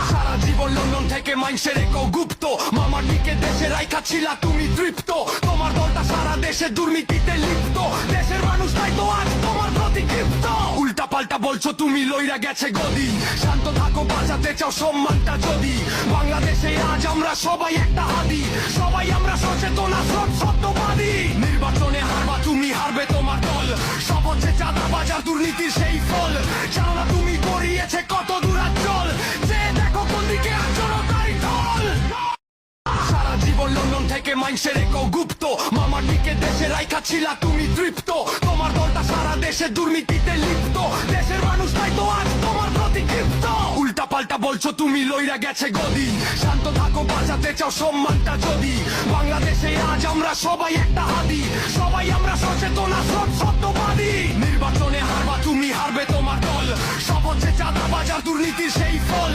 সারা জীবন London থেকে মাইন্সের একো গুপ্ত মামার দিকে দেশে রাইখা ছিলা তুমি তৃপ্ত তোমার দলটা সারা দেশে দুর্নীতিতে লিপ্ত দেশের মানুষ তাই তো আজ তোমার প্রতি ক্ষিপ্ত উল্টা পাল্টা বলছো তুমি লইরা গেছে গদি শান্ত থাকো বাঁচাতে চাও সম্মানটা যদি বাংলাদেশে আজ আমরা সবাই একটা হাদি সবাই আমরা সচেতন আর সত্যবাদী নির্বাচনে হারবা তুমি হারবে তোমার দল সব হচ্ছে চাঁদা বাজার দুর্নীতির সেই ফল জানো না তুমি গড়িয়েছে কত দূরাঞ্চল যে দেখো কোন দিকে জনতাই দল সারা জীবন লন্ডন থেকে মাইন্সের একো গুপ্ত মামার দিকে দেশে রাইখা ছিলা তুমি তৃপ্ত তোমার দলটা সারা দেশে দুর্নীতিতে লিপ্ত দেশের মানুষ তাই তো আজ তোমার প্রতি ক্ষিপ্ত উল্টা পাল্টা বলছো তুমি লইরা গেছে গদি শান্ত থাকো বাঁচাতে চাও সম্মানটা যদি বাংলাদেশে আজ আমরা সবাই একটা হাদি সবাই আমরা সচেতন আর সত্যবাদী নির্বাচনে হারবা তুমি হারবে তোমার দল সব হচ্ছে চাঁদা বাজার দুর্নীতির সেই ফল